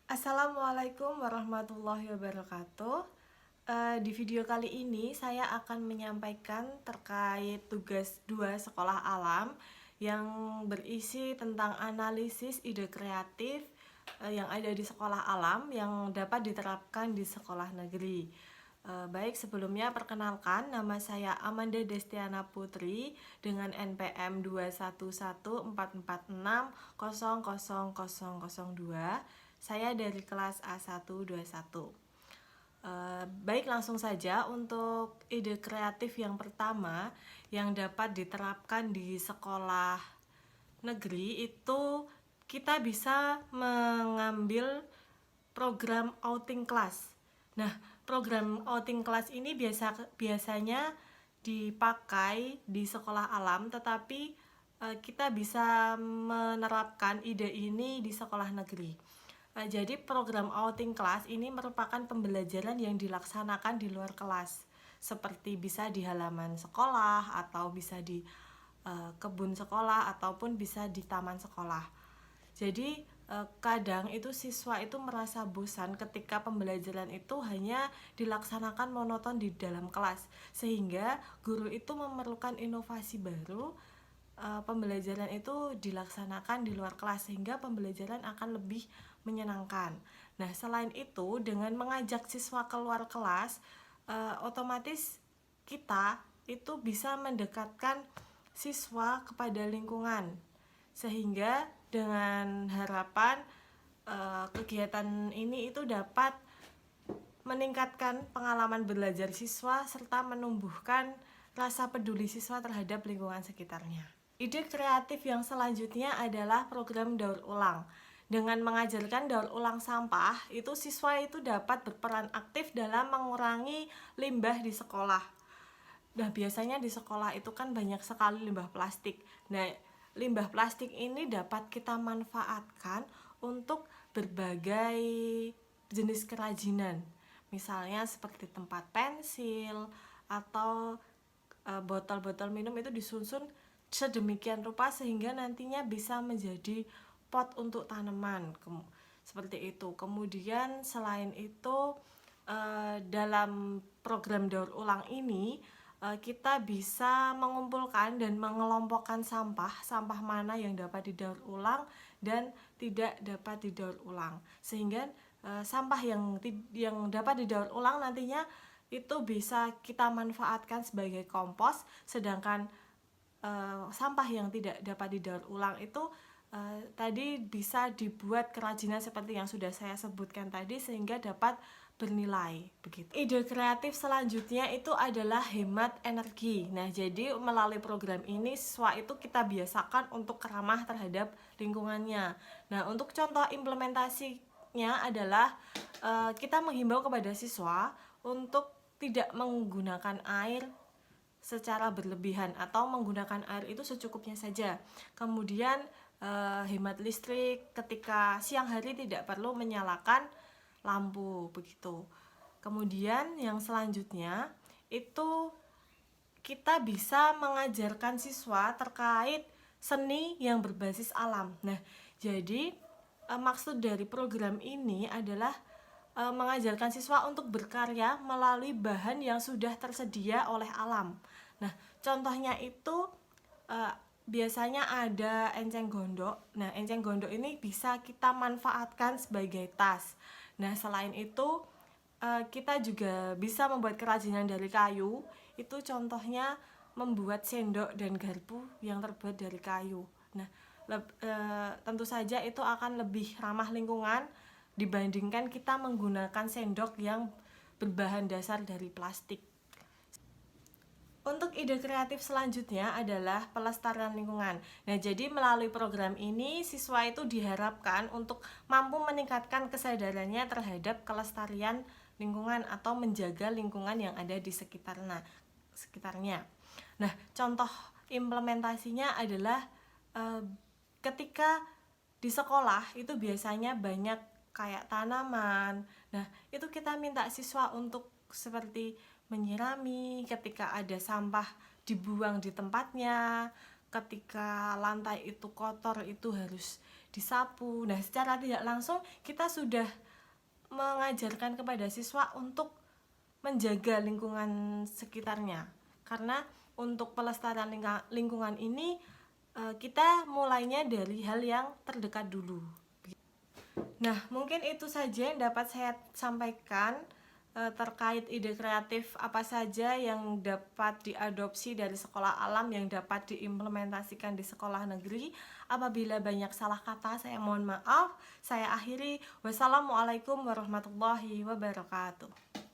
Assalamualaikum warahmatullahi wabarakatuh. Di video kali ini saya akan menyampaikan terkait tugas 2 sekolah alam yang berisi tentang analisis ide kreatif yang ada di sekolah alam yang dapat diterapkan di sekolah negeri. Baik, sebelumnya perkenalkan, nama saya Amanda Destiana Putri dengan NPM 21144600002. Saya dari kelas A121. Baik, langsung saja untuk ide kreatif yang pertama yang dapat diterapkan di sekolah negeri itu kita bisa mengambil program outing class. Nah, program outing class ini biasanya dipakai di sekolah alam, tetapi kita bisa menerapkan ide ini di sekolah negeri. Jadi program outing class ini merupakan pembelajaran yang dilaksanakan di luar kelas, seperti bisa di halaman sekolah atau bisa di kebun sekolah ataupun bisa di taman sekolah. Jadi kadang itu siswa itu merasa bosan ketika pembelajaran itu hanya dilaksanakan monoton di dalam kelas, sehingga guru itu memerlukan inovasi baru. Pembelajaran itu dilaksanakan di luar kelas sehingga pembelajaran akan lebih menyenangkan. Nah, selain itu dengan mengajak siswa keluar kelas, otomatis kita itu bisa mendekatkan siswa kepada lingkungan, sehingga dengan harapan kegiatan ini itu dapat meningkatkan pengalaman belajar siswa serta menumbuhkan rasa peduli siswa terhadap lingkungan sekitarnya. Ide kreatif yang selanjutnya adalah program daur ulang. Dengan mengajarkan daur ulang sampah, itu siswa itu dapat berperan aktif dalam mengurangi limbah di sekolah. Nah, biasanya di sekolah itu kan banyak sekali limbah plastik. Nah, limbah plastik ini dapat kita manfaatkan untuk berbagai jenis kerajinan. Misalnya seperti tempat pensil atau botol-botol minum itu disusun sedemikian rupa sehingga nantinya bisa menjadi pot untuk tanaman. Seperti itu. Kemudian selain itu dalam program daur ulang ini kita bisa mengumpulkan dan mengelompokkan sampah mana yang dapat didaur ulang dan tidak dapat didaur ulang, sehingga sampah yang dapat didaur ulang nantinya itu bisa kita manfaatkan sebagai kompos, sedangkan sampah yang tidak dapat didaur ulang itu tadi bisa dibuat kerajinan seperti yang sudah saya sebutkan tadi sehingga dapat bernilai begitu. Ide kreatif selanjutnya itu adalah hemat energi. Nah, jadi melalui program ini siswa itu kita biasakan untuk ramah terhadap lingkungannya. Nah, untuk contoh implementasinya adalah kita menghimbau kepada siswa untuk tidak menggunakan air secara berlebihan atau menggunakan air itu secukupnya saja. Kemudian hemat listrik ketika siang hari tidak perlu menyalakan lampu begitu. Kemudian yang selanjutnya itu kita bisa mengajarkan siswa terkait seni yang berbasis alam. Nah, jadi maksud dari program ini adalah mengajarkan siswa untuk berkarya melalui bahan yang sudah tersedia oleh alam. Nah, contohnya itu biasanya ada enceng gondok. Nah, enceng gondok ini bisa kita manfaatkan sebagai tas. Nah, selain itu kita juga bisa membuat kerajinan dari kayu. Itu contohnya membuat sendok dan garpu yang terbuat dari kayu. Nah, tentu saja itu akan lebih ramah lingkungan dibandingkan kita menggunakan sendok yang berbahan dasar dari plastik. Untuk ide kreatif selanjutnya adalah pelestarian lingkungan. Nah, jadi melalui program ini siswa itu diharapkan untuk mampu meningkatkan kesadarannya terhadap kelestarian lingkungan atau menjaga lingkungan yang ada di sekitarnya. Nah, contoh implementasinya adalah ketika di sekolah itu biasanya banyak kayak tanaman. Nah, itu kita minta siswa untuk seperti menyirami ketika ada sampah dibuang di tempatnya, ketika lantai itu kotor itu harus disapu. Nah, secara tidak langsung kita sudah mengajarkan kepada siswa untuk menjaga lingkungan sekitarnya. Karena untuk pelestarian lingkungan ini kita mulainya dari hal yang terdekat dulu. Nah, mungkin itu saja yang dapat saya sampaikan terkait ide kreatif apa saja yang dapat diadopsi dari sekolah alam yang dapat diimplementasikan di sekolah negeri. Apabila banyak salah kata, saya mohon maaf. Saya akhiri. Wassalamualaikum warahmatullahi wabarakatuh.